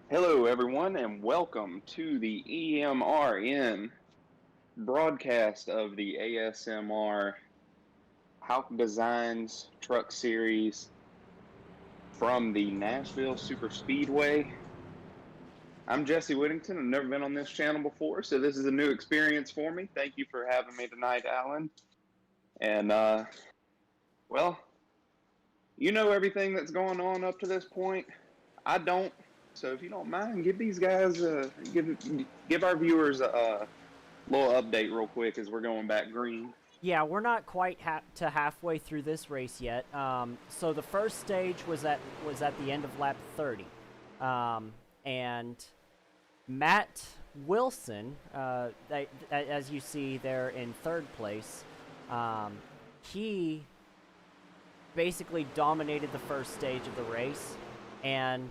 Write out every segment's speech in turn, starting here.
Hello, everyone, and welcome to the EMRN broadcast of the ASMR Hauck Designs Truck Series from the Nashville Super Speedway. I'm Jesse Whittington. I've never been on this channel before, so this is a new experience for me. Thank you for having me tonight, Alan. And, well, you know everything that's going on up to this point. I don't. So if you don't mind, give these guys, give our viewers a little update real quick as we're going back green. Yeah, we're not quite to halfway through this race yet. So the first stage was at the end of lap 30, and Matt Wilson, as you see there in third place, he basically dominated the first stage of the race, and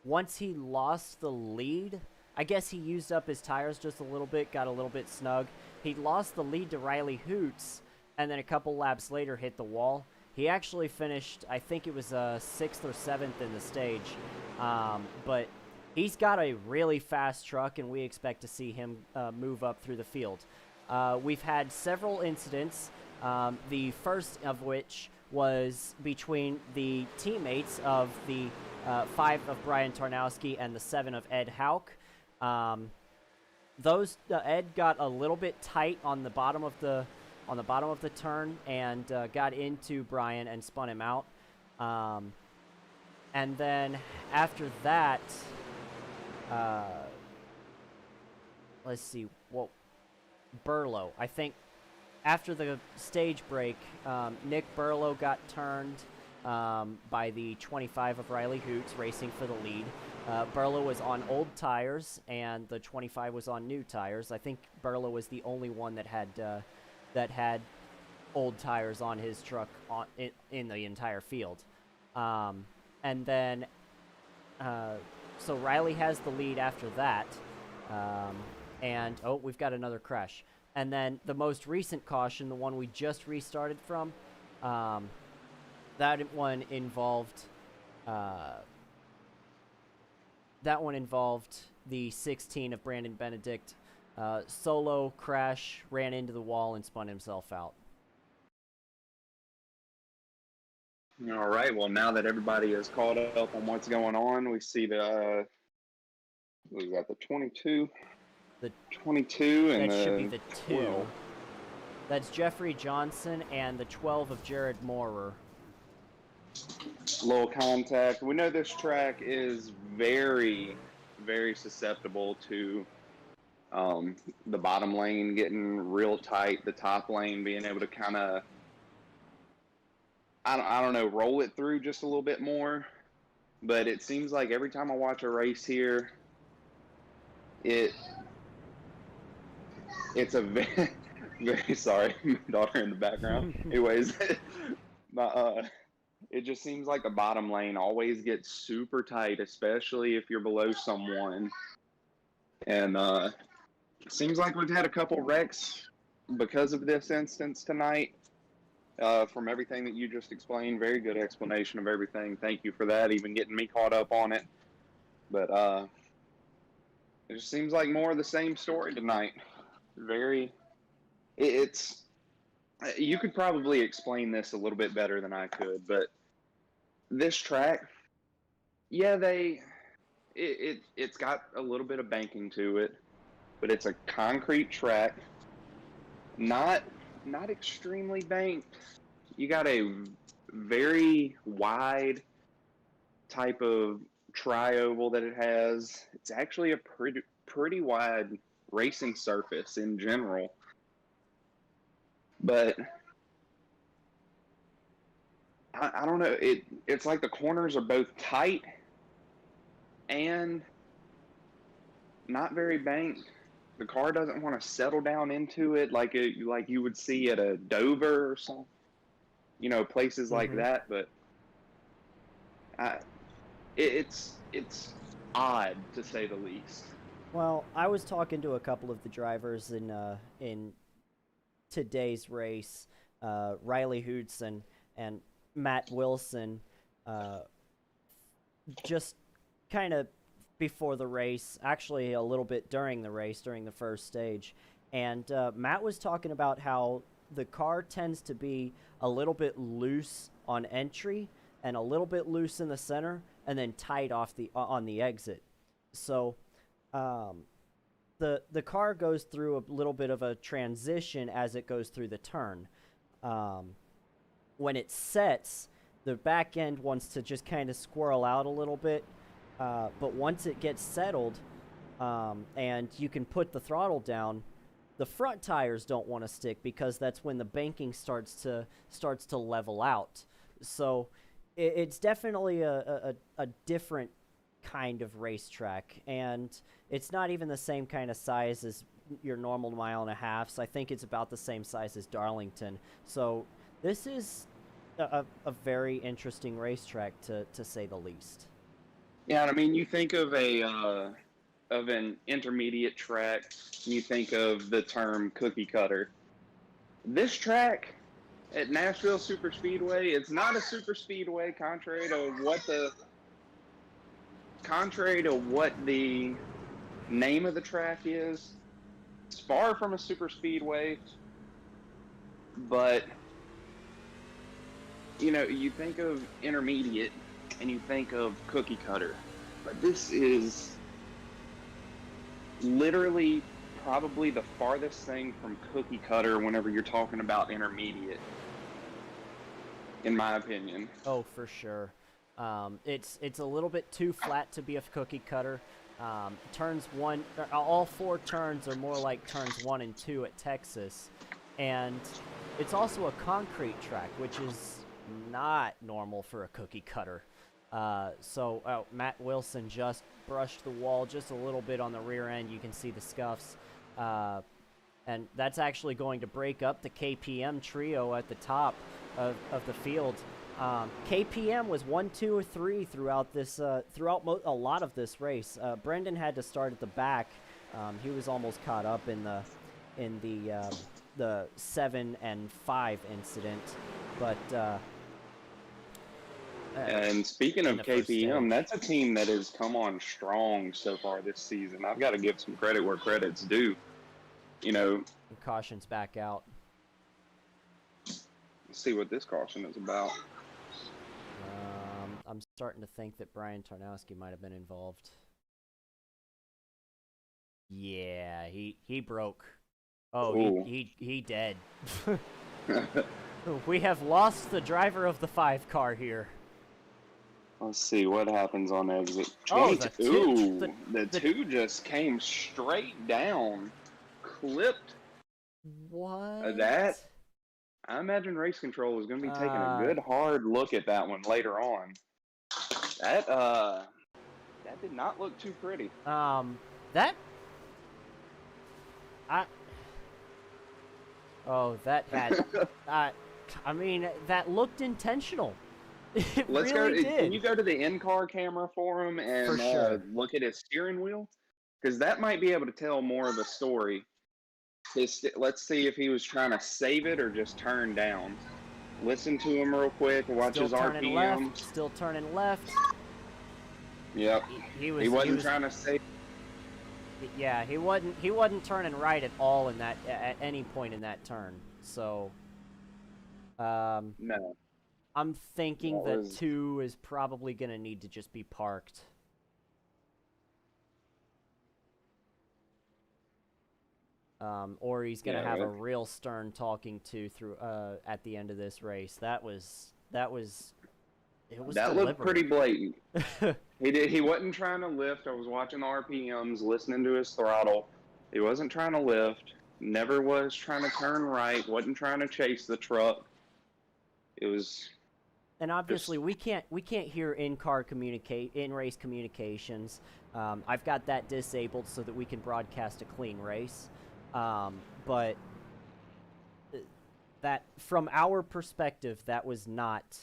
once he lost the lead, I guess he used up his tires just a little bit, got a little bit snug. He lost the lead to Riley Hoots, and then a couple laps later hit the wall. He actually finished, I think it was 6th or 7th in the stage, but he's got a really fast truck, and we expect to see him move up through the field. We've had several incidents, the first of which was between the teammates of the 5 of Brian Tarnowski and the 7 of Ed Hauck. Ed got a little bit tight on the bottom of the turn and got into Brian and spun him out. And then after that, let's see, Burlow. I think after the stage break, Nick Burlow got turned by the 25 of Riley Hoots racing for the lead. Burlow was on old tires, and the 25 was on new tires. I think Burlow was the only one that had old tires on his truck in the entire field. And then, so Riley has the lead after that. And, oh, we've got another crash. And then the most recent caution, the one we just restarted from, that one involved the 16 of Brandon Benedict. Solo crash, ran into the wall, and spun himself out. All right. Well, now that everybody is caught up on what's going on, we see we got the 22, The 22, and that should be the 2. 12. That's Jeffrey Johnson and the 12 of Jared Moorer. Little contact. We know this track is very, very susceptible to the bottom lane getting real tight, the top lane being able to kind of, I don't know, roll it through just a little bit more. But it seems like every time I watch a race here, it's a very, very sorry, my daughter in the background. Anyways, it just seems like the bottom lane always gets super tight, especially if you're below someone. And it seems like we've had a couple wrecks because of this instance tonight. From everything that you just explained, very good explanation of everything. Thank you for that, even getting me caught up on it. But it just seems like more of the same story tonight. It's you could probably explain this a little bit better than I could, but this track, yeah, it's got a little bit of banking to it, but it's a concrete track, not extremely banked. You got a very wide type of tri-oval that it has. It's actually a pretty wide racing surface in general, but I don't know. It's like the corners are both tight and not very banked. The car doesn't want to settle down into it like you would see at a Dover or something, places like that. But it's odd to say the least. Well, I was talking to a couple of the drivers in today's race, Riley Hoots and Matt Wilson, just kind of before the race, actually a little bit during the race, during the first stage. And Matt was talking about how the car tends to be a little bit loose on entry and a little bit loose in the center and then tight off on the exit. So the car goes through a little bit of a transition as it goes through the turn. When it sets, the back end wants to just kind of squirrel out a little bit, but once it gets settled, and you can put the throttle down, the front tires don't want to stick because that's when the banking starts to level out. So it's definitely a different kind of racetrack, and it's not even the same kind of size as your normal 1.5 miles. I think it's about the same size as Darlington. So this is a very interesting racetrack, to say the least. Yeah, I mean, you think of an intermediate track, you think of the term cookie cutter. This track at Nashville Superspeedway, it's not a super speedway, contrary to what the name of the track is. It's far from a super speedway, but you think of intermediate and you think of cookie cutter, but this is literally probably the farthest thing from cookie cutter whenever you're talking about intermediate, in my opinion. Oh, for sure. It's a little bit too flat to be a cookie cutter. Turns one, all 4 turns are more like turns 1 and 2 at Texas, and it's also a concrete track, which is not normal for a cookie cutter. So Matt Wilson just brushed the wall just a little bit on the rear end. You can see the scuffs. And that's actually going to break up the KPM trio at the top of the field. KPM was 1, 2, or 3 throughout this throughout a lot of this race. Brendan had to start at the back. He was almost caught up in the 7 and 5 incident, but and speaking of KPM, that's a team that has come on strong so far this season. I've got to give some credit where credit's due. Caution's back out. Let's see what this caution is about. I'm starting to think that Brian Tarnowski might have been involved. Yeah, he broke. Oh, he dead. We have lost the driver of the 5 car here. Let's see what happens on exit 22. The 2 just came straight down, clipped. What? That, I imagine race control is going to be taking a good hard look at that one later on. That did not look too pretty. That had I mean, that looked intentional. It really did. Can you go to the in-car camera for him and look at his steering wheel? Because that might be able to tell more of a story. Let's see if he was trying to save it or just turn down. Listen to him real quick and watch his RPM. Still turning left. Yep. He wasn't trying to save. Yeah, he wasn't turning right at all at any point in that turn. So no. I'm thinking that 2 is probably going to need to just be parked. Or he's going to have a real stern talking to through at the end of this race. That looked pretty blatant. He wasn't trying to lift. I was watching the RPMs, listening to his throttle. He wasn't trying to lift. Never was trying to turn right. Wasn't trying to chase the truck. It was. And obviously, we can't hear in-race communications. I've got that disabled so that we can broadcast a clean race. But that, from our perspective, that was not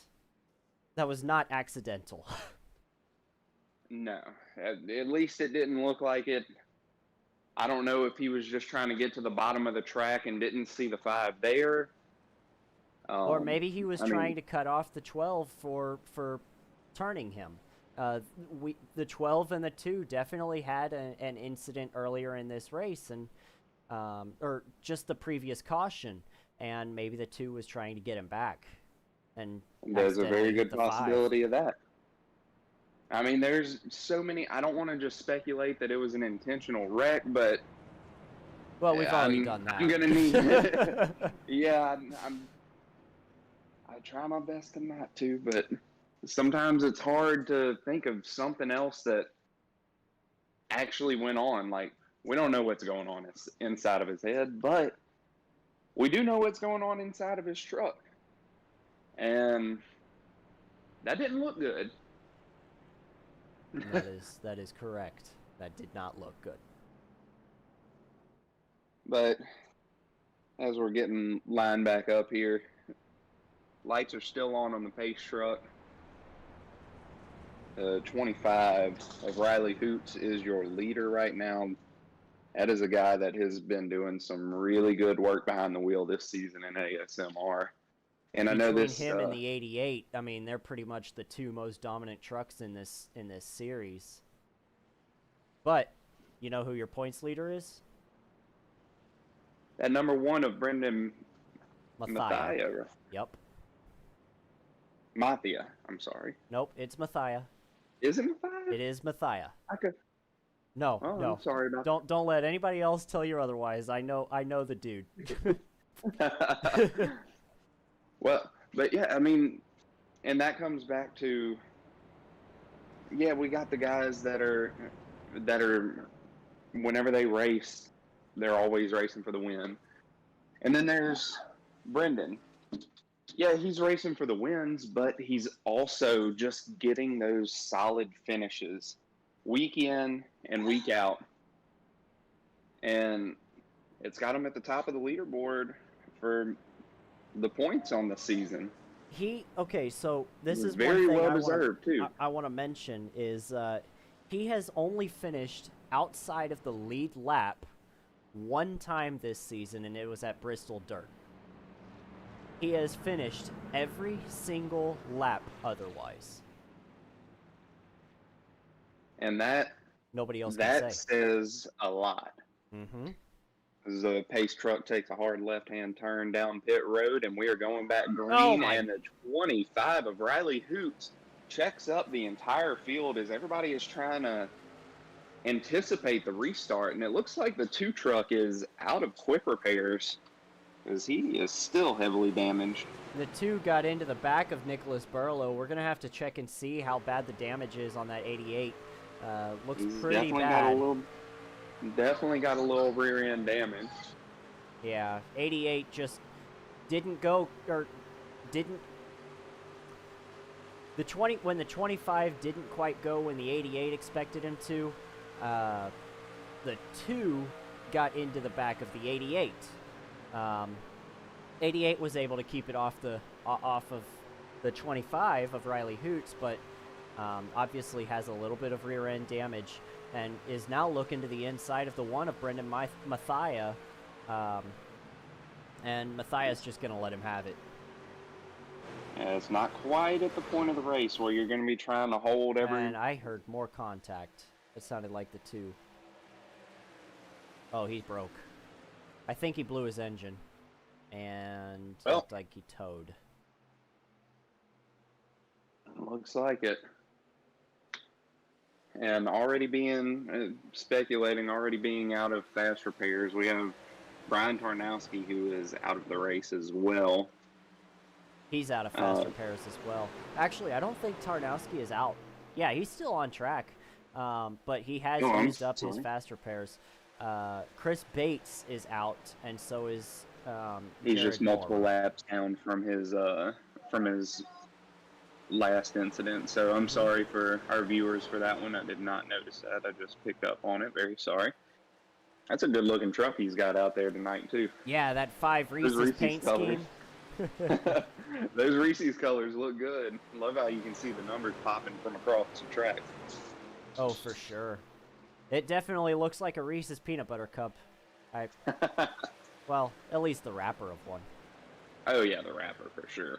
accidental. No, at least it didn't look like it. I don't know if he was just trying to get to the bottom of the track and didn't see the 5 there. Or maybe he was trying to cut off the 12 for turning him. The 12 and the 2 definitely had an incident earlier in this race, and or just the previous caution, and maybe the 2 was trying to get him back, and There's a very accidentally hit good the 5. possibility of that. I mean, there's so many. I don't want to just speculate that it was an intentional wreck, but Well, we've already done that. I'm gonna need. Yeah, I try my best to not to, but sometimes it's hard to think of something else that actually went on. Like, we don't know what's going on inside of his head, but we do know what's going on inside of his truck. And that didn't look good. That is correct. That did not look good. But as we're getting lined back up here, lights are still on the pace truck. 25 of Riley Hoots is your leader right now. That is a guy that has been doing some really good work behind the wheel this season in ASMR. And I know this him and the 88, I mean, they're pretty much the 2 most dominant trucks in this series. But you know who your points leader is? At number 1 of Brendan Mathia. Yep. Mathia, I'm sorry. Nope, it's Mathia. Is it Mathia? It is Mathia. I could. No, oh, no. I'm sorry about don't let anybody else tell you otherwise. I know the dude. Well, but yeah, I mean, and that comes back to, yeah, we got the guys that are whenever they race, they're always racing for the win. And then there's Brendan. Yeah, he's racing for the wins, but he's also just getting those solid finishes week in and week out. And it's got him at the top of the leaderboard for the points on the season. Okay, so this is very one thing well deserved too. I want to mention is he has only finished outside of the lead lap one time this season, and it was at Bristol Dirt. He has finished every single lap otherwise. And that nobody else can say. That says a lot. Mm-hmm. The pace truck takes a hard left-hand turn down pit road, and we are going back green. And the 25 of Riley Hoots checks up the entire field as everybody is trying to anticipate the restart. And it looks like the 2 truck is out of quick repairs, because he is still heavily damaged. The 2 got into the back of Nicholas Burlow. We're going to have to check and see how bad the damage is on that 88. Looks pretty bad. Definitely got a little rear end damage. Yeah, 88 just didn't go, or didn't. When the 25 didn't quite go when the 88 expected him to, the 2 got into the back of the 88. 88 was able to keep it off of the 25 of Riley Hoots, but obviously has a little bit of rear end damage and is now looking to the inside of the 1 of Brendan Mathia, and Mathia's just going to let him have it. Yeah, it's not quite at the point of the race where you're going to be trying to hold every... And I heard more contact. It sounded like the 2. Oh, he's broke. I think he blew his engine, and looked like he towed. Looks like it. And already being, speculating, already being out of fast repairs, we have Brian Tarnowski, who is out of the race as well. He's out of fast repairs as well. Actually, I don't think Tarnowski is out. Yeah, he's still on track, but he has used up his fast repairs. Chris Bates is out, and so is he's Jared just multiple Moore. laps down from his last incident. So I'm sorry for our viewers for that one. I did not notice that. I just picked up on it. Very sorry. That's a good looking truck he's got out there tonight too. Yeah, that 5 Reese's paint scheme. Those Reese's colors look good. Love how you can see the numbers popping from across the track. Oh, for sure. It definitely looks like a Reese's peanut butter cup. Well, at least the wrapper of one. Oh yeah, the wrapper for sure.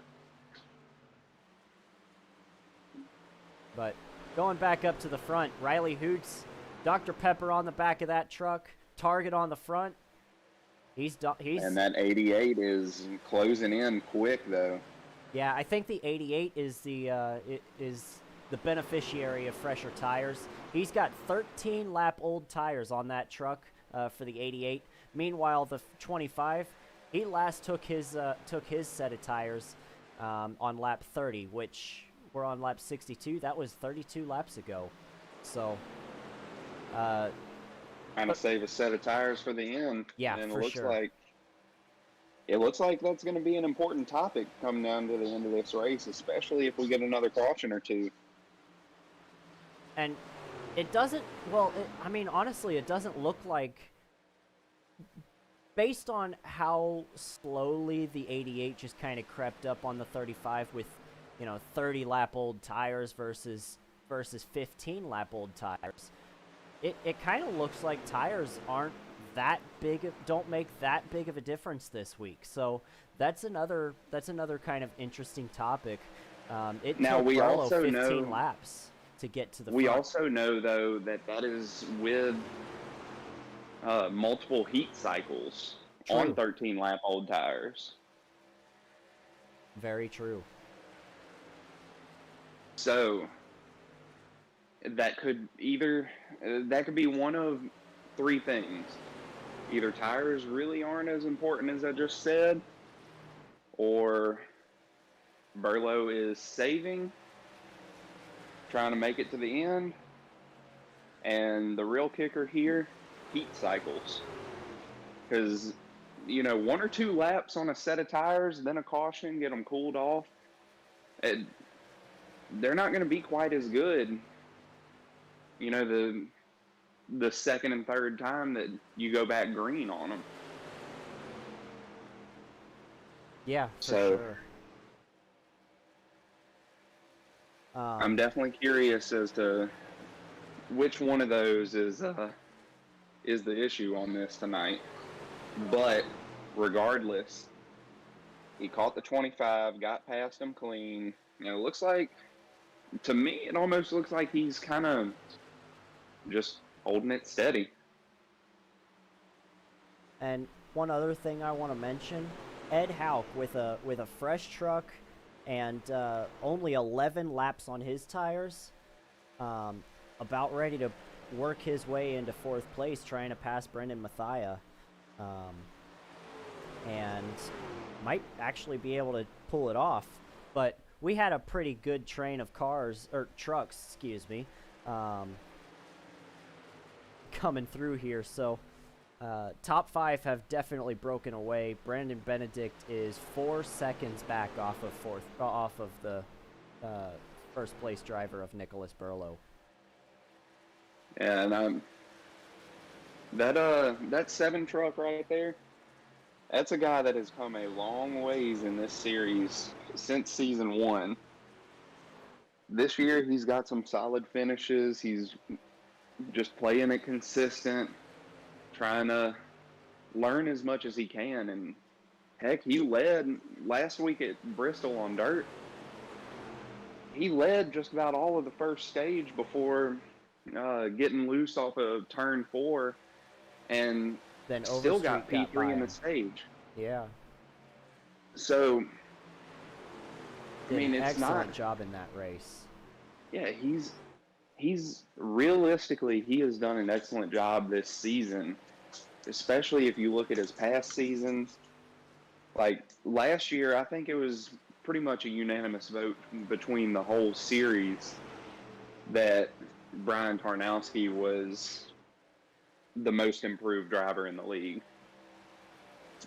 But Going back up to the front, Riley Hoots, Dr. Pepper on the back of that truck, Target on the front. He's And that 88 is closing in quick, though. Yeah, I think the 88 is the beneficiary of fresher tires. He's got 13 lap old tires on that truck for the 88. Meanwhile, the 25, he last took his set of tires on lap 30, which we're on lap 62. That was 32 laps ago. So, Trying to save a set of tires for the end. Yeah, and for sure. It looks like that's going to be an important topic coming down to the end of this race, especially if we get another caution or two. And it doesn't, well, I mean, honestly, it doesn't look like, based on how slowly the 88 just kind of crept up on the 35 with, 30 lap old tires versus 15 lap old tires, it kind of looks like tires aren't that big, don't make that big of a difference this week. So that's another kind of interesting topic. It took Burlow 15 laps to get to the front. We also know, though, that is with multiple heat cycles on 13 lap old tires. Very true. So that could be one of three things. Either tires really aren't as important as I just said, or Burlow is saving, trying to make it to the end, and the real kicker here, heat cycles. Because, 1 or 2 laps on a set of tires, then a caution, get them cooled off, they're not going to be quite as good, the second and third time that you go back green on them. Yeah, for sure. I'm definitely curious as to which one of those is the issue on this tonight. But regardless, he caught the 25, got past him clean. It looks like, to me, it almost looks like he's kind of just holding it steady. And one other thing I want to mention, Ed Hauck with a fresh truck and only 11 laps on his tires, about ready to work his way into 4th place, trying to pass Brendan Mathia, and might actually be able to pull it off. But we had a pretty good train of trucks, excuse me, coming through here. So top 5 have definitely broken away. Brandon Benedict is 4 seconds back off of the first place driver of Nicholas Burlow. And that 7 truck right there, that's a guy that has come a long ways in this series since season 1. This year he's got some solid finishes. He's just playing it consistent, trying to learn as much as he can. And heck, he led last week at Bristol on dirt. He led just about all of the first stage before getting loose off of turn 4, and then still got P3 in the stage. Yeah. So, I mean, it's excellent job in that race. Yeah, he's realistically, he has done an excellent job this season, especially if you look at his past seasons. Like last year, I think it was pretty much a unanimous vote between the whole series that Brian Tarnowski was the most improved driver in the league.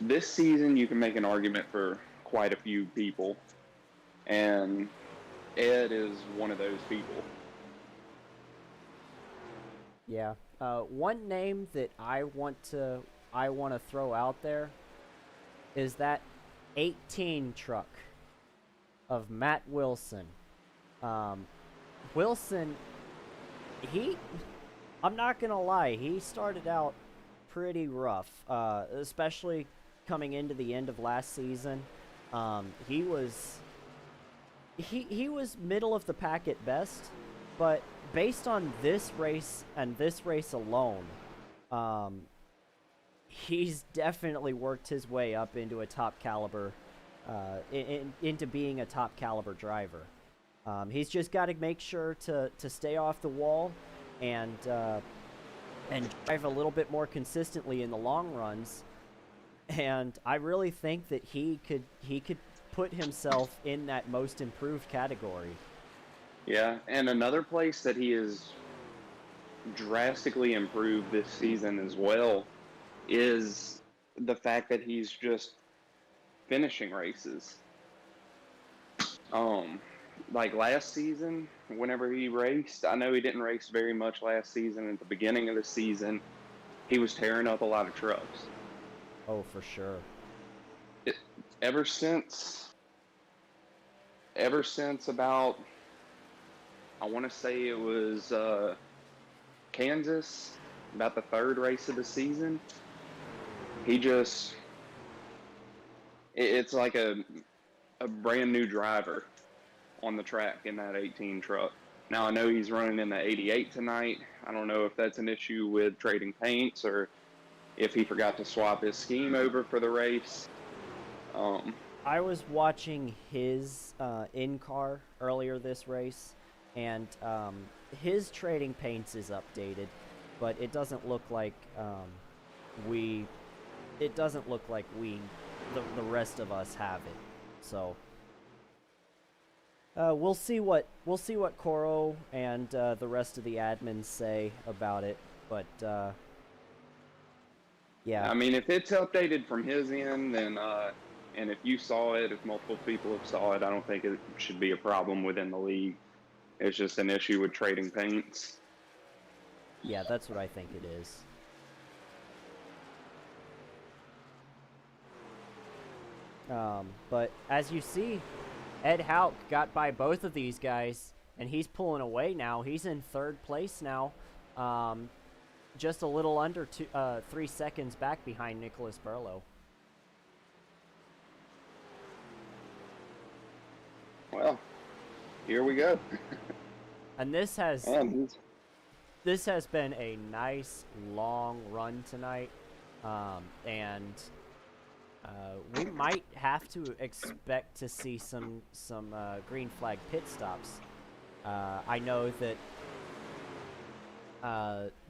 This season, you can make an argument for quite a few people, and Ed is one of those people. Yeah. One name that I want to throw out there is that 18 truck of Matt Wilson. Wilson, I'm not gonna lie, he started out pretty rough, especially coming into the end of last season. He was middle of the pack at best, But based on this race and this race alone, um, he's definitely worked his way up into a top caliber, into being a top caliber driver. He's just got to make sure to stay off the wall and drive a little bit more consistently in the long runs. And I really think that he could put himself in that most improved category. Yeah, and another place that he has drastically improved this season as well is the fact that he's just finishing races. Like last season, whenever he raced, I know he didn't race very much last season. At the beginning of the season, he was tearing up a lot of trucks. Oh, for sure. It, ever since about, I want to say it was Kansas, about the third race of the season, he just, it's like a brand new driver on the track in that 18 truck. Now, I know he's running in the 88 tonight. I don't know if that's an issue with trading paints or if he forgot to swap his scheme over for the race. I was watching his in-car earlier this race, and his trading paints is updated, but it doesn't look like we the rest of us have it. So we'll see what Koro and the rest of the admins say about it, but yeah. I mean, if it's updated from his end, then and if you saw it, if multiple people have saw it, I don't think it should be a problem within the league. It's just an issue with trading paints. Yeah, that's what I think it is. But as you see, Ed Hauck got by both of these guys, and he's pulling away now. He's in third place now, just a little under 3 seconds back behind Nicholas Burlow. Well, here we go. And this has been a nice long run tonight, and we might have to expect to see some green flag pit stops. I know that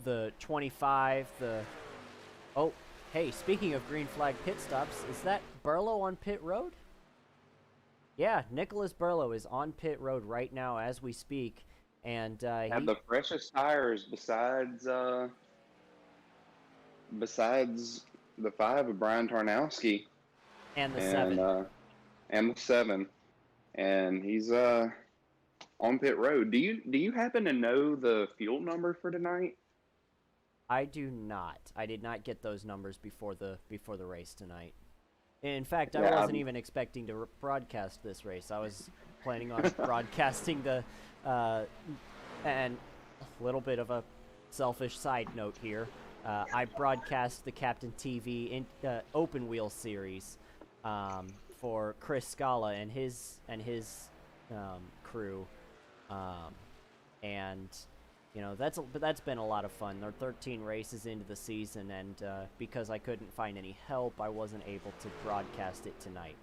the 25, oh, hey, speaking of green flag pit stops, is that Burlow on pit road? Yeah, Nicholas Burlow is on pit road right now as we speak, and had the freshest tires besides the 5 of Brian Tarnowski and the 7 and the 7, and he's on pit road. Do you happen to know the fuel number for tonight? I do not. I did not get those numbers before the race tonight. In fact, I wasn't even expecting to broadcast this race. I was planning on broadcasting the, and a little bit of a selfish side note here. I broadcast the Captain TV Open Wheel series for Chris Scala and his crew, and you know that's been a lot of fun. There are 13 races into the season, and because I couldn't find any help, I wasn't able to broadcast it tonight.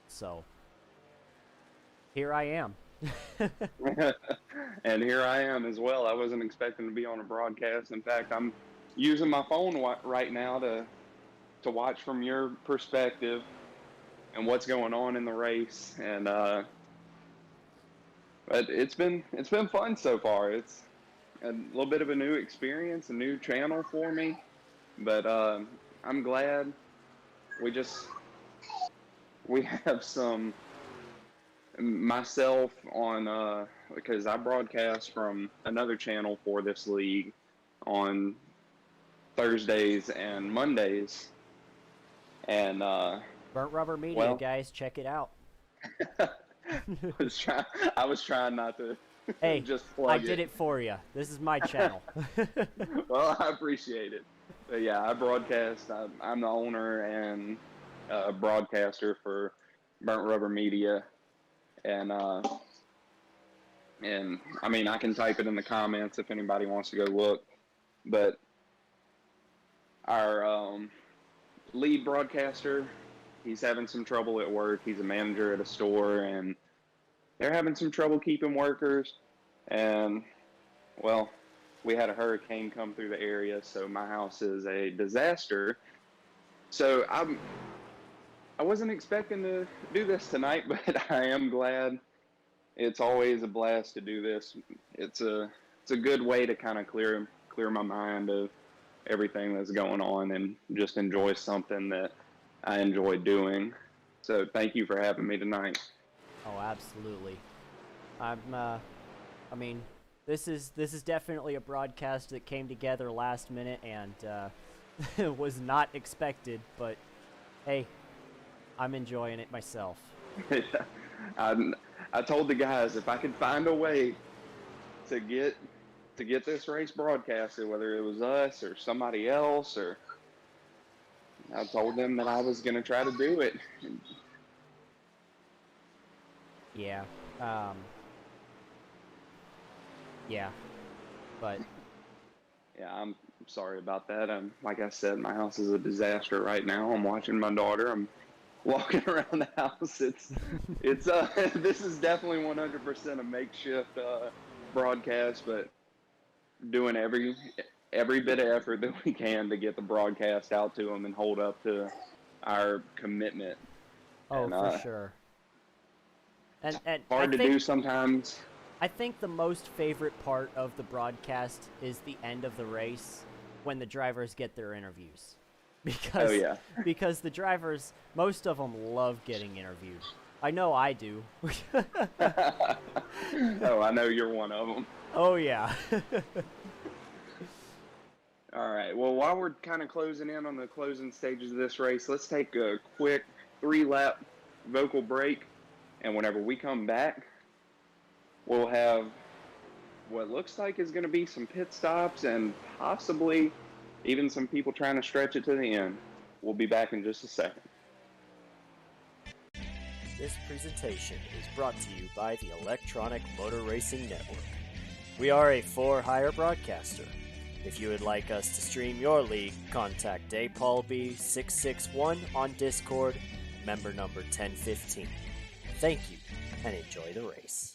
So here I am. And here I am as well. I wasn't expecting to be on a broadcast. In fact, I'm using my phone right now to watch from your perspective and what's going on in the race. And but it's been fun so far. It's a little bit of a new experience, a new channel for me. But I'm glad we have some, myself on because I broadcast from another channel for this league on Thursdays and Mondays, and Burnt Rubber Media, guys, check it out. I was trying not to. Hey, just plug I did it for you. This is my channel. Well, I appreciate it. But yeah, I broadcast. I'm the owner and broadcaster for Burnt Rubber Media, and And I mean, I can type it in the comments if anybody wants to go look. But our lead broadcaster, he's having some trouble at work. He's a manager at a store, and they're having some trouble keeping workers. And, well, we had a hurricane come through the area, so my house is a disaster. So I wasn't expecting to do this tonight, but I am glad. It's always a blast to do this. It's a good way to kind of clear my mind of everything that's going on and just enjoy something that I enjoy doing. So thank you for having me tonight. Oh, absolutely. I mean, this is definitely a broadcast that came together last minute and was not expected, but hey, I'm enjoying it myself. I told the guys if I could find a way to get this race broadcasted, whether it was us or somebody else, or I told them that I was going to try to do it. Yeah. Yeah. But yeah, I'm sorry about that. Like I said, my house is a disaster right now. I'm watching my daughter. I'm walking around the house. It's this is definitely 100% a makeshift broadcast, but doing every bit of effort that we can to get the broadcast out to them and hold up to our commitment. oh, and, for sure. And hard to do sometimes. I think the most favorite part of the broadcast is the end of the race when the drivers get their interviews. Because, oh, yeah. because the drivers, most of them love getting interviewed. I know I do. Oh, I know you're one of them. Oh, yeah. All right. Well, while we're kind of closing in on the closing stages of this race, let's take a quick 3-lap vocal break. And whenever we come back, we'll have what looks like is going to be some pit stops and possibly even some people trying to stretch it to the end. We'll be back in just a second. This presentation is brought to you by the Electronic Motor Racing Network. We are a for-hire broadcaster. If you would like us to stream your league, contact DayPaulB661 on Discord, member number 1015. Thank you, and enjoy the race.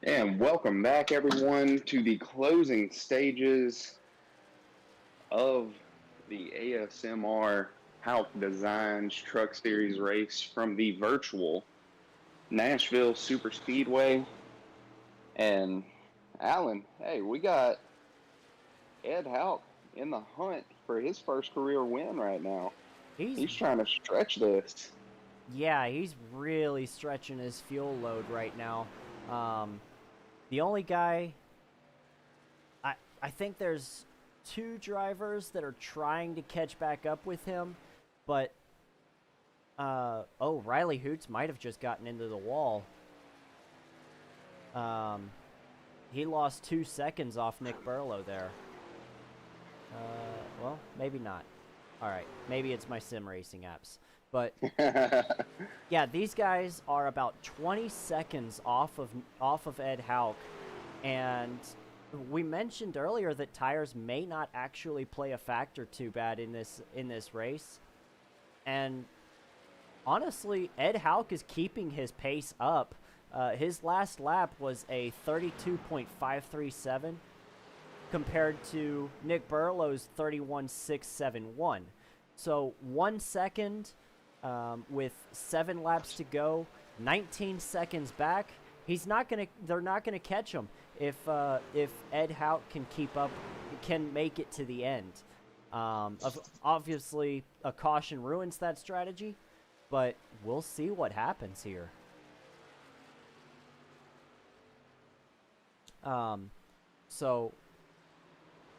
And welcome back, everyone, to the closing stages of the ASMR Hauck Designs Truck Series race from the virtual Nashville Super Speedway. And Alan, hey, we got Ed Hauck in the hunt for his first career win right now. He's trying to stretch this. Yeah, he's really stretching his fuel load right now. The only guy, I think there's two drivers that are trying to catch back up with him, but, oh, Riley Hoots might have just gotten into the wall. He lost 2 seconds off Nick Burlow there. Well, maybe not. Alright, maybe it's my sim racing apps. But, yeah, these guys are about 20 seconds off of Ed Hauck, and we mentioned earlier that tires may not actually play a factor too bad in this race. And honestly, Ed Hauck is keeping his pace up. His last lap was a 32.537 compared to Nick Burlow's 31.671. So 1 second with 7 laps to go, 19 seconds back. They're not gonna catch him if Ed Hauck can keep up, can make it to the end. Obviously, a caution ruins that strategy, but we'll see what happens here. So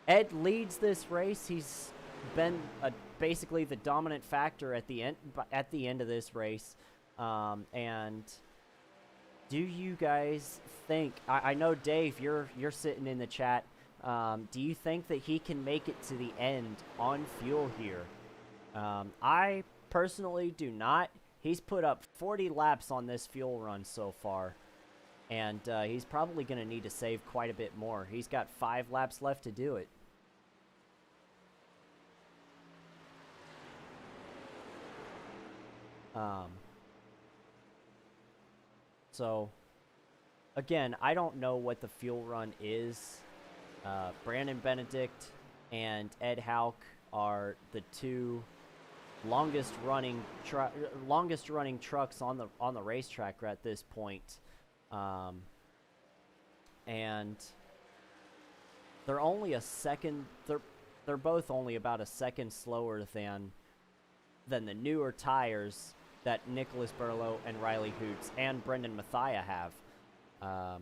Ed leads this race. He's been basically the dominant factor at the end of this race. And do you guys think? I know Dave, you're sitting in the chat. Do you think that he can make it to the end on fuel here? I personally do not. He's put up 40 laps on this fuel run so far. And he's probably going to need to save quite a bit more. He's got 5 laps left to do it. So, again, I don't know what the fuel run is. Brandon Benedict and Ed Hauck are the two longest running trucks on the racetrack at this point. And they're only a second. They're both only about a second slower than the newer tires that Nicholas Burlow and Riley Hoots and Brendan Mathia have. Oh,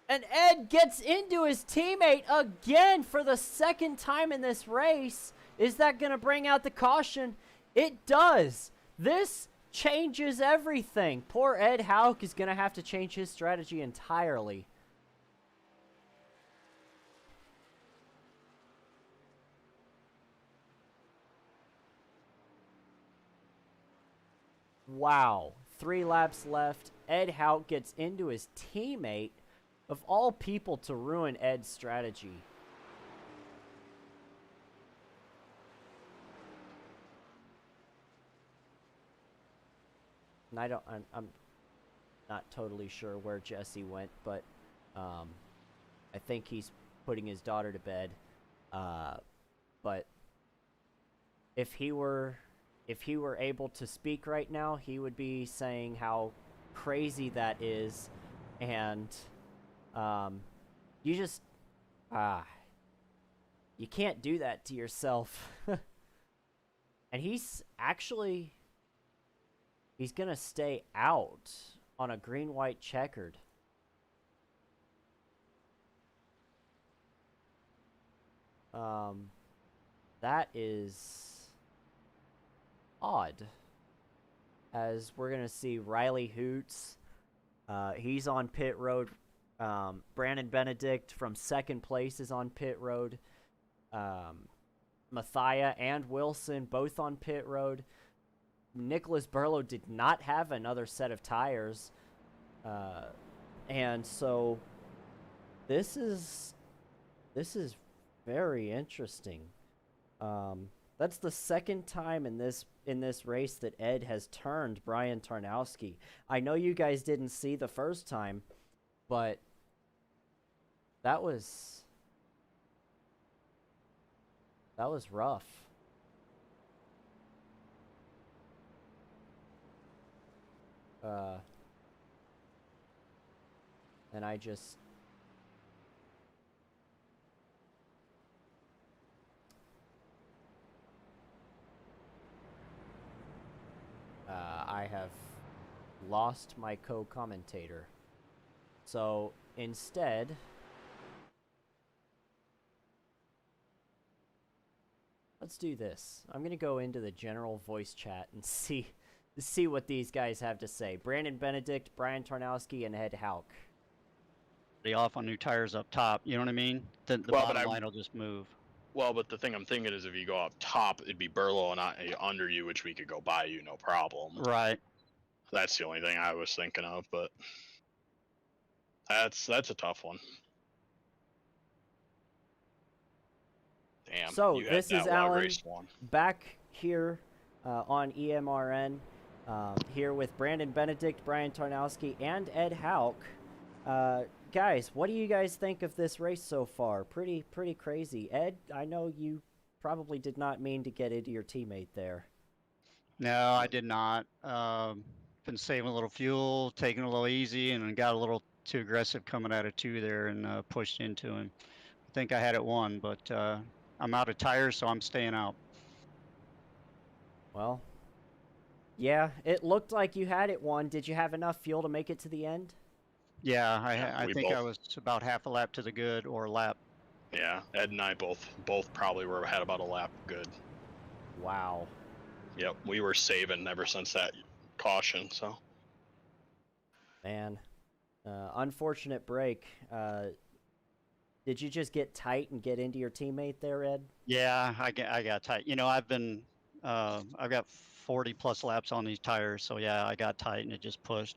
and Ed gets into his teammate again for the second time in this race. Is that going to bring out the caution? It does. This changes everything. Poor Ed Hauck is going to have to change his strategy entirely. Wow. 3 laps left. Ed Hauck gets into his teammate. Of all people to ruin Ed's strategy. And I'm not totally sure where Jesse went, but I think he's putting his daughter to bed. But if he were able to speak right now, he would be saying how crazy that is, and you just you can't do that to yourself. And he's gonna stay out on a green-white checkered. That is odd. As we're gonna see Riley Hoots. He's on pit road. Brandon Benedict from second place is on pit road. Mathia and Wilson both on pit road. Nicholas Burlow did not have another set of tires. And so this is very interesting. That's the second time in this race that Ed has turned Brian Tarnowski. I know you guys didn't see the first time, but that was rough. And I just I have lost my co-commentator. So instead, let's do this. I'm gonna go into the general voice chat and see what these guys have to say. Brandon Benedict, Brian Tarnowski, and Ed Hauck. Off on new tires up top, you know what I mean? The bottom line will just move. Well, but the thing I'm thinking is if you go up top, it'd be Burlow and I under you, which we could go by you, no problem. Right. That's the only thing I was thinking of, but that's a tough one. Damn. So this is Alan back here on EMRN, here with Brandon Benedict, Brian Tarnowski, and Ed Hauck. Guys, what do you guys think of this race so far? Pretty crazy. Ed, I know you probably did not mean to get into your teammate there. No, I did not. Been saving a little fuel, taking it a little easy, and got a little too aggressive coming out of 2 there and pushed into him. I think I had it won, but I'm out of tires, so I'm staying out. Well, yeah, it looked like you had it won. Did you have enough fuel to make it to the end? Yeah, I think I was about half a lap to the good or a lap. Yeah, Ed and I both probably had about a lap good. Wow. Yep, we were saving ever since that caution, so. Man, unfortunate break. Did you just get tight and get into your teammate there, Ed? Yeah, I got tight. You know, I've got 40 plus laps on these tires, so yeah, I got tight and it just pushed.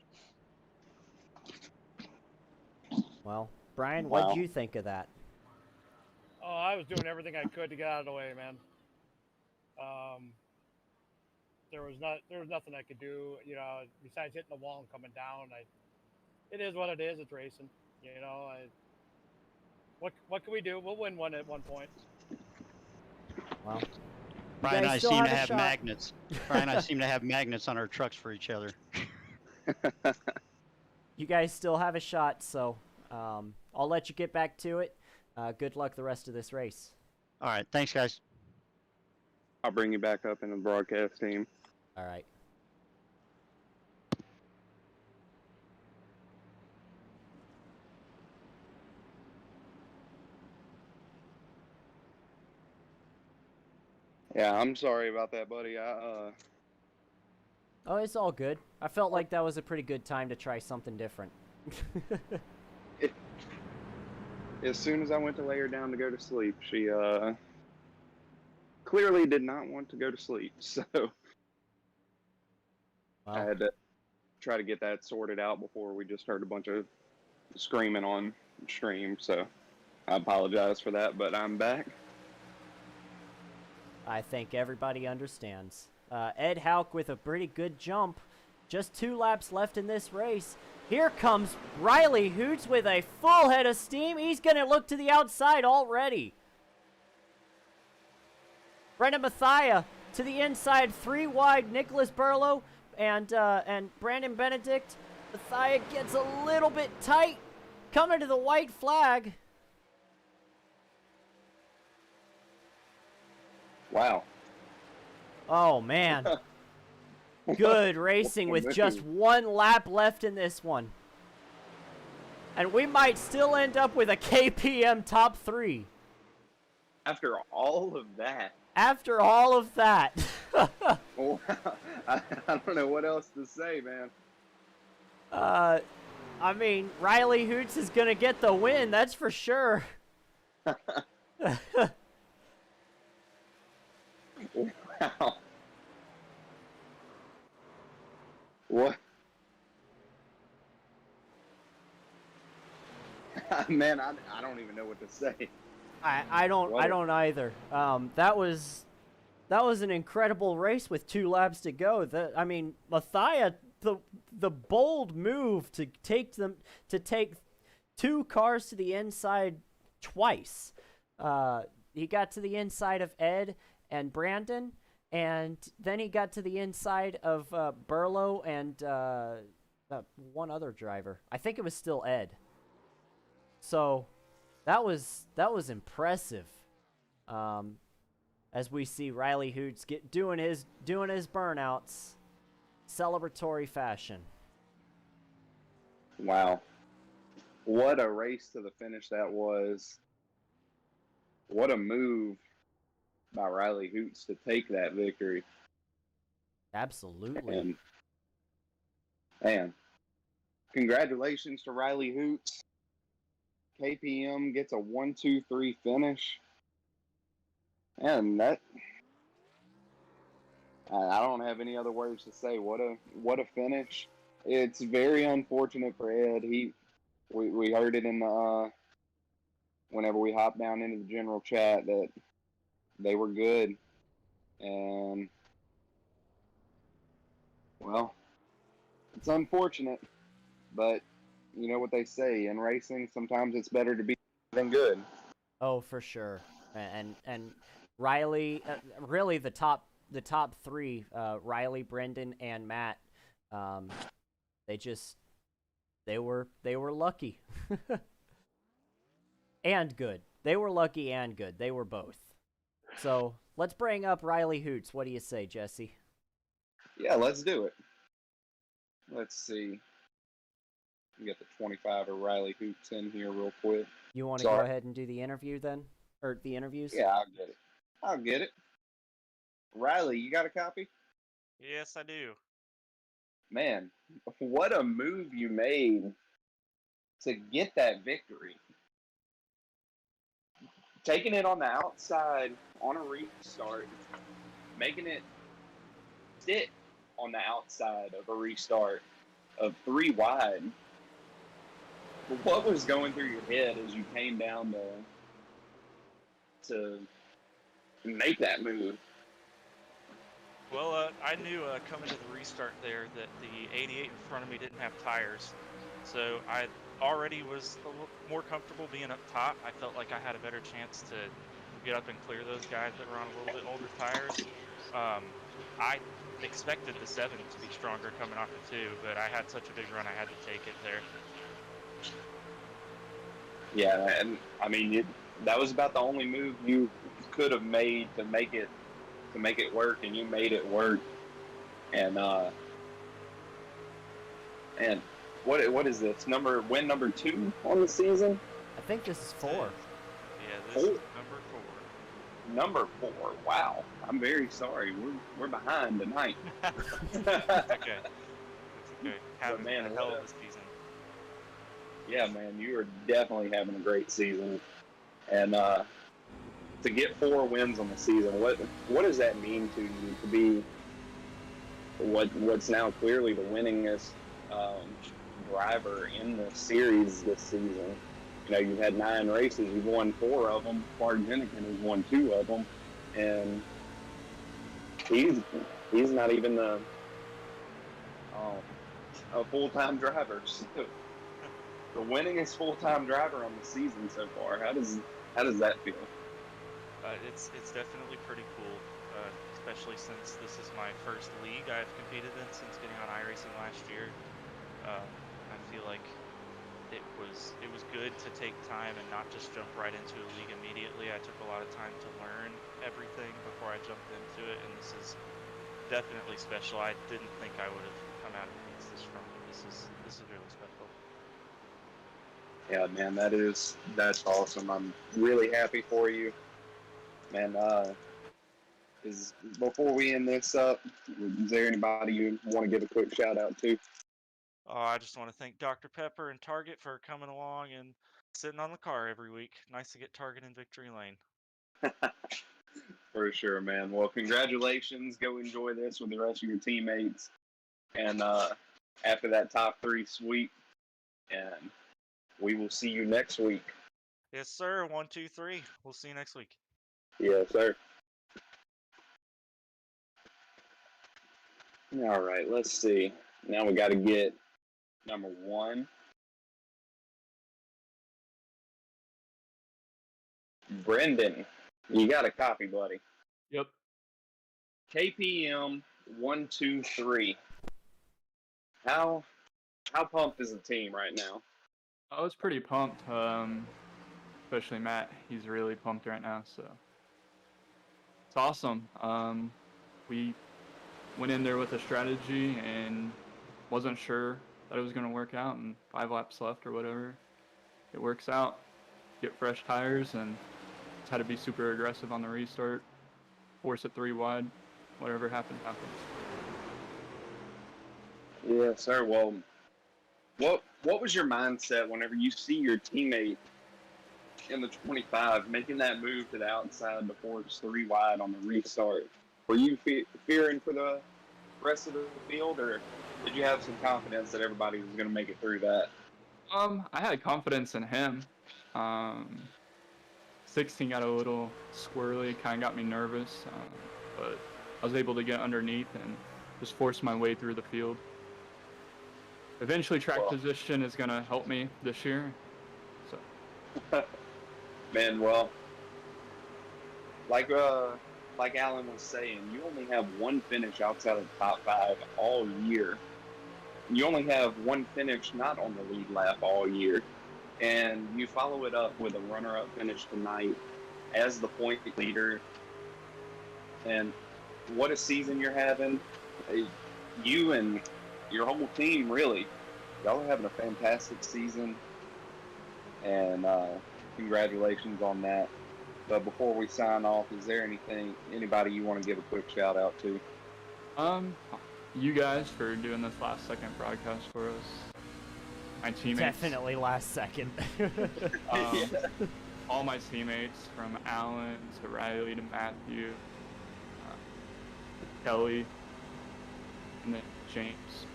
Well, Brian, what did you think of that? Oh, I was doing everything I could to get out of the way, man. There was nothing I could do, you know, besides hitting the wall and coming down. It is what it is. It's racing, you know. What can we do? We'll win one at one point. Well, Brian and I seem to have magnets. Brian and I seem to have magnets on our trucks for each other. You guys still have a shot, so I'll let you get back to it. Good luck the rest of this race. All right, thanks, guys. I'll bring you back up in the broadcast team. All right. Yeah, I'm sorry about that, buddy. Oh, it's all good. I felt like that was a pretty good time to try something different. As soon as I went to lay her down to go to sleep, she clearly did not want to go to sleep, so I had to try to get that sorted out before we just heard a bunch of screaming on stream, so I apologize for that, but I'm back. I think everybody understands. Ed Hauck with a pretty good jump. Just 2 laps left in this race. Here comes Riley Hoots with a full head of steam. He's going to look to the outside already. Brendan Mathia to the inside, 3 wide. Nicholas Burlow and Brandon Benedict. Mathia gets a little bit tight. Coming to the white flag. Wow. Oh, man. Good racing with just 1 lap left in this one. And we might still end up with a KPM top 3. After all of that. After all of that. Wow. I don't know what else to say, man. I mean, Riley Hoots is going to get the win, that's for sure. Wow. What? Man, I don't even know what to say. I don't either. That was That was an incredible race with 2 laps to go. I mean, Mathia, the bold move to take 2 cars to the inside twice. He got to the inside of Ed and Brandon, and then he got to the inside of Burlow and one other driver. I think it was still Ed. So that was impressive. As we see Riley Hoots doing his burnouts, celebratory fashion. Wow. What a race to the finish that was. What a move by Riley Hoots to take that victory. Absolutely. And man, congratulations to Riley Hoots. KPM gets a 1-2-3 finish. And that, I don't have any other words to say. What a finish. It's very unfortunate for Ed. We heard it in the whenever we hopped down into the general chat that they were good, and well, it's unfortunate, but you know what they say in racing, sometimes it's better to be than good. Oh, for sure. And Riley, really the top 3, Riley, Brendan, and Matt, they were lucky. And good. They were lucky and good. They were both. So let's bring up Riley Hoots. What do you say, Jesse? Yeah, let's do it. Let's see. We got the 25 of Riley Hoots in here real quick. You want to go ahead and do the interview then? Or the interviews? Yeah, I'll get it. Riley, you got a copy? Yes, I do. Man, what a move you made to get that victory. Taking it on the outside on a restart, making it sit on the outside of a restart of 3 wide. What was going through your head as you came down to make that move? Well, I knew coming to the restart there that the 88 in front of me didn't have tires, so I already was a little more comfortable being up top. I felt like I had a better chance to get up and clear those guys that were on a little bit older tires. I expected the 7 to be stronger coming off the 2, but I had such a big run I had to take it there. Yeah, and I mean that was about the only move you could have made to make it work, and you made it work. And what is this win number 2 on the season? I think this is 4. Yeah, this is number 4. Number 4. Wow, I'm very sorry. We're behind tonight. It's okay. Having man, a hell of a season. Yeah, man, you are definitely having a great season, and to get 4 wins on the season, what does that mean to you to be what's now clearly the winningest driver in the series this season? You know, you've had 9 races, you've won 4 of them. Clark Jenikin has won 2 of them, and he's not even a full-time driver. So, the winningest full-time driver on the season so far. How does that feel? It's definitely pretty cool, especially since this is my first league I've competed in since getting on iRacing last year. I feel like it was good to take time and not just jump right into a league immediately. I took a lot of time to learn everything before I jumped into it, and this is definitely special. I didn't think I would have come out against this strong. This is really special. Yeah, man, that's awesome. I'm really happy for you. And before we end this up, is there anybody you want to give a quick shout out to? I just want to thank Dr. Pepper and Target for coming along and sitting on the car every week. Nice to get Target in victory lane. For sure, man. Well, congratulations. Go enjoy this with the rest of your teammates. And after that top 3 sweep, and we will see you next week. Yes, sir. 1, 2, 3. We'll see you next week. Yes, sir. All right, let's see. Now we got to get number 1. Brendan, you got a copy, buddy. Yep. KPM 123. How pumped is the team right now? I was pretty pumped. Especially Matt. He's really pumped right now, so it's awesome. We went in there with a strategy and wasn't sure that it was going to work out, and 5 laps left or whatever, it works out. Get fresh tires, and just had to be super aggressive on the restart, force it 3 wide, whatever happened happens. Yeah, sir. Well, what was your mindset whenever you see your teammate in the 25 making that move to the outside to force 3 wide on the restart? Were you fearing for the rest of the field, or did you have some confidence that everybody was going to make it through that? I had confidence in him. 16 got a little squirrely, kind of got me nervous, but I was able to get underneath and just force my way through the field. Eventually, track position is going to help me this year. So, man, well, like Alan was saying, you only have 1 finish outside of the top 5 all year. You only have 1 finish not on the lead lap all year, and you follow it up with a runner-up finish tonight as the point leader. And what a season you're having! You and your whole team, really, y'all are having a fantastic season, and congratulations on that. But before we sign off, is there anybody you want to give a quick shout out to? You guys for doing this last second broadcast for us. My teammates. Definitely last second. All my teammates, from Alan to Riley to Matthew, Kelly, and then James.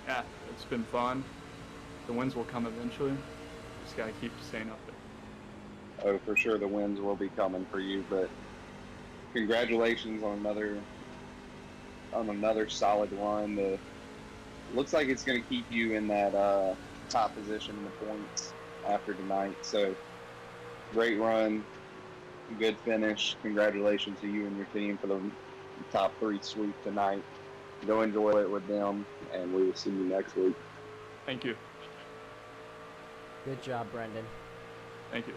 Yeah, it's been fun. The wins will come eventually. Just gotta keep staying up there. Oh, for sure the wins will be coming for you, but congratulations on another solid run. Looks like it's going to keep you in that top position in the points after tonight. So, great run, good finish. Congratulations to you and your team for the top 3 sweep tonight. Go enjoy it with them, and we will see you next week. Thank you. Good job, Brendan. Thank you.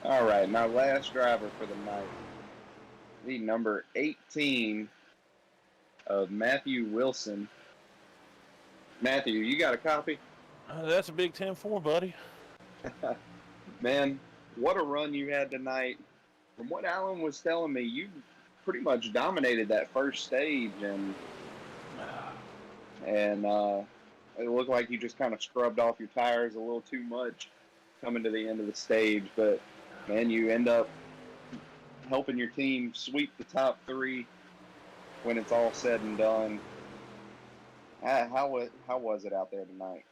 All right, my last driver for the night, the number 18 of Matthew Wilson. Matthew, you got a copy? That's a big 10-4, buddy. Man, what a run you had tonight. From what Alan was telling me, you pretty much dominated that first stage, and it looked like you just kind of scrubbed off your tires a little too much coming to the end of the stage. But, man, you end up helping your team sweep the top 3 when it's all said and done. How was it out there tonight?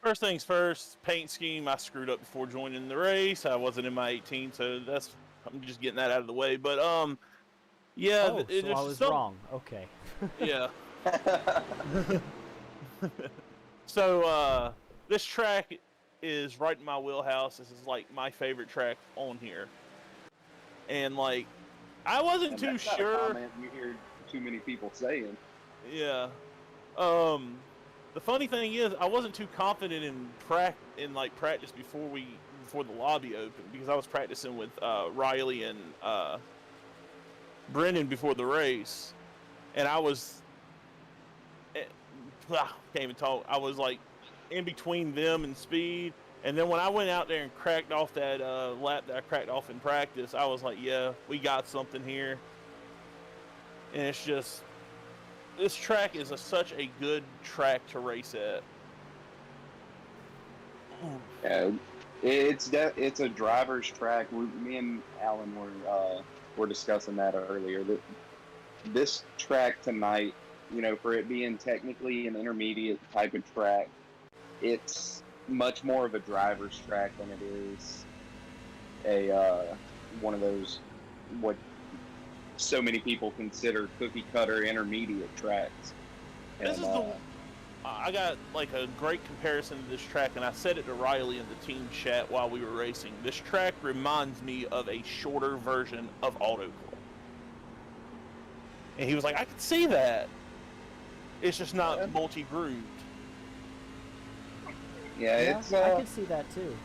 First things first, paint scheme, I screwed up before joining the race. I wasn't in my 18, so I'm just getting that out of the way. But, yeah. Oh, so I was wrong. Okay. Yeah. So, this track is right in my wheelhouse. This is, like, my favorite track on here. And, like, I wasn't too that's not sure. a comment you hear too many people saying. Yeah. The funny thing is, I wasn't too confident in practice before the lobby opened, because I was practicing with Riley and Brendan before the race, and I was can't even talk. I was like in between them and speed, and then when I went out there and cracked off that lap that I cracked off in practice, I was like, yeah, we got something here. And it's just, this track is such a good track to race at. Yeah, it's a driver's track. Me and Alan were discussing that earlier. That this track tonight, for it being technically an intermediate type of track, it's much more of a driver's track than it is a one of those what so many people consider cookie cutter intermediate tracks. This is the. I got like a great comparison to this track, and I said it to Riley in the team chat while we were racing. This track reminds me of a shorter version of Auto Club. And he was like, I can see that. It's just not multi-grooved. Yeah, it's I can see that too.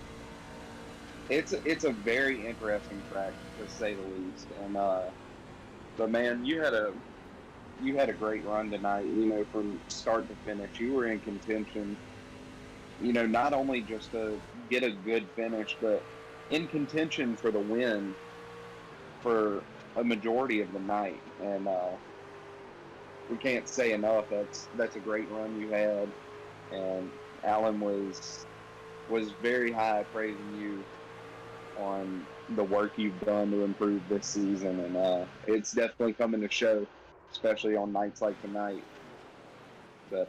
It's a very interesting track to say the least. And but man, you had a great run tonight. You know, from start to finish, you were in contention. You know, not only just to get a good finish, but in contention for the win for a majority of the night. And we can't say enough. That's a great run you had. And Alan was very high praising you on the work you've done to improve this season, and it's definitely coming to show, especially on nights like tonight. But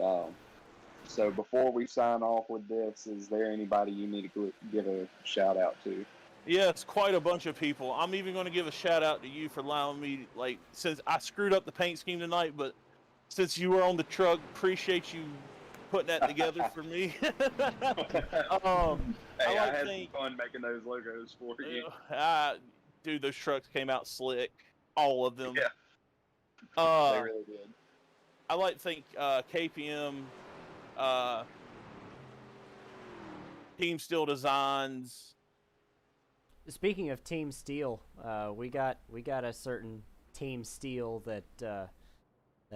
so before we sign off with this, is there anybody you need to give a shout out to? Yeah, it's quite a bunch of people. I'm even going to give a shout out to you for allowing me, like, since I screwed up the paint scheme tonight, but since you were on the truck, appreciate you putting that together for me. Hey, I had some fun making those logos for you. Dude, those trucks came out slick. All of them. Yeah. They really did. I like to think KPM, Team Steel Designs. Speaking of Team Steel, we got a certain Team Steel that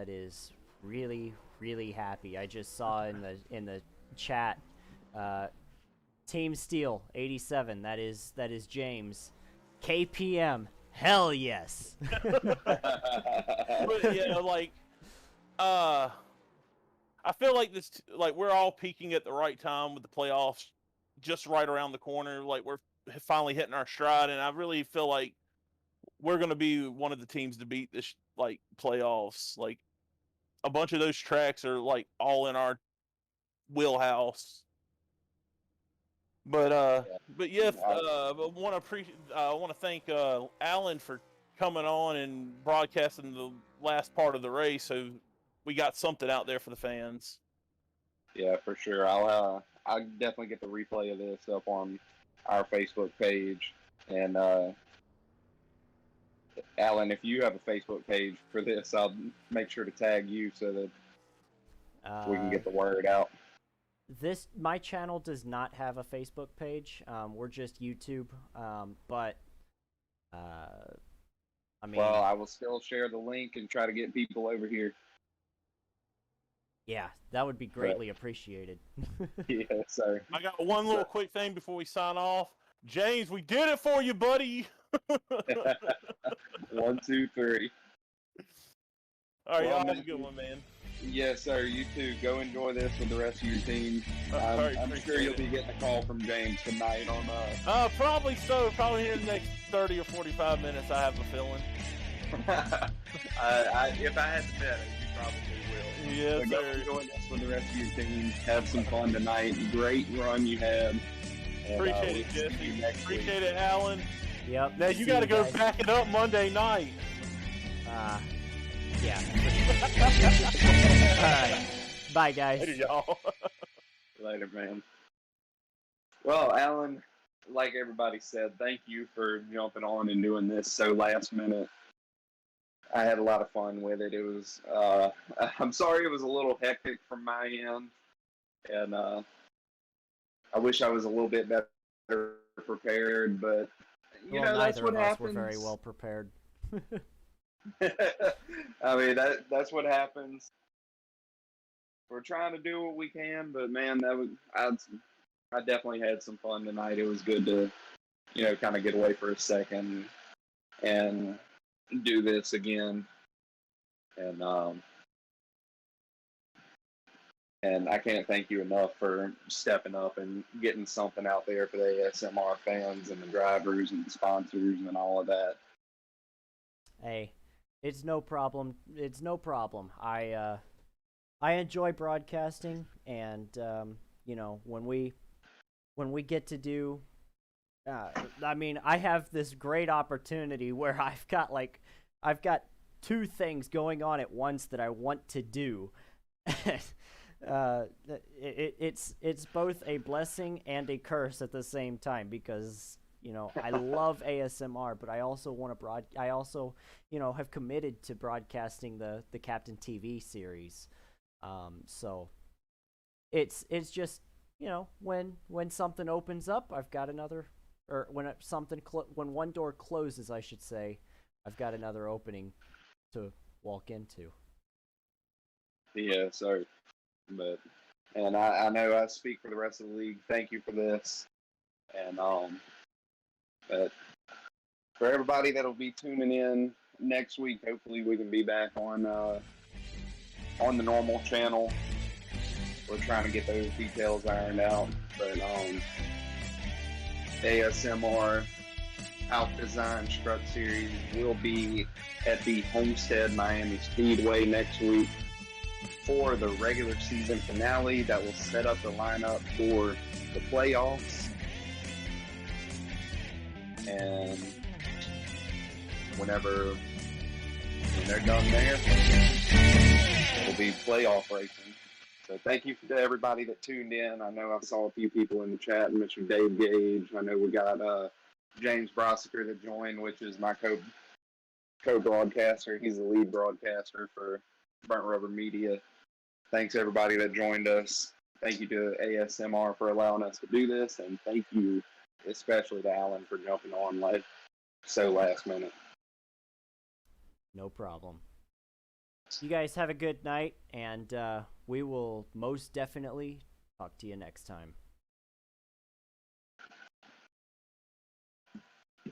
is really, really happy. I just saw in the chat, Team Steel 87. That is James. KPM. Hell yes. But yeah, like, I feel like we're all peaking at the right time with the playoffs, just right around the corner. Like, we're finally hitting our stride, and I really feel like we're going to be one of the teams to beat this playoffs. Like, a bunch of those tracks are like all in our wheelhouse. But yeah, I want to thank Alan for coming on and broadcasting the last part of the race, so we got something out there for the fans. Yeah, for sure. I'll definitely get the replay of this up on our Facebook page. And Alan, if you have a Facebook page for this, I'll make sure to tag you so that we can get the word out. My channel does not have a Facebook page. We're just YouTube. But I mean, well, I will still share the link and try to get people over here. Yeah, that would be greatly appreciated. Yeah, sir. I got one little quick thing before we sign off. James, we did it for you, buddy. 1, 2, 3. All right, Well, y'all have a good one, man. Yes, sir. You too. Go enjoy this with the rest of your team. Right, I'm sure you'll be getting a call from James tonight on probably so. Probably here in the next 30 or 45 minutes, I have a feeling. if I had to bet, you probably will. Yes, so sir. Go enjoy this with the rest of your team. Have some fun tonight. Great run you had. And, Appreciate it, Jesse. Appreciate it, Alan. Yep. Now you got to go back it up Monday night. Yeah. All right. Bye, guys. Later, y'all. Later, man. Well, Alan, like everybody said, thank you for jumping on and doing this so last minute. I had a lot of fun with it. It was, I'm sorry it was a little hectic from my end, and I wish I was a little bit better prepared, but you know, that's what happens. We're very well prepared. I mean, that's what happens. We're trying to do what we can, but man, I definitely had some fun tonight. It was good to, you know, kind of get away for a second and do this again. And I can't thank you enough for stepping up and getting something out there for the ASMR fans and the drivers and the sponsors and all of that. Hey, it's no problem. It's no problem. I enjoy broadcasting, and you know, when we get to do I mean, I have this great opportunity where I've got two things going on at once that I want to do. It's both a blessing and a curse at the same time because I love ASMR, but I also want to I also have committed to broadcasting the Captain TV series. So it's just when something opens up, I've got another, or when one door closes, I should say, I've got another opening to walk into. Yeah, sorry. And I know I speak for the rest of the league. Thank you for this. And but for everybody that'll be tuning in next week, hopefully we can be back on the normal channel. We're trying to get those details ironed out. But ASMR Hauck Designs Truck Series will be at the Homestead Miami Speedway next week for the regular season finale that will set up the lineup for the playoffs. And when they're done there, it'll be playoff racing. So thank you to everybody that tuned in. I know I saw a few people in the chat, Mr. Dave Gage. I know we got James Brossiker that joined, which is my co-broadcaster. He's the lead broadcaster for Burnt Rubber Media. Thanks everybody that joined us. Thank you to ASMR for allowing us to do this, and thank you especially to Alan for jumping on so last minute. No problem. You guys have a good night, and we will most definitely talk to you next time.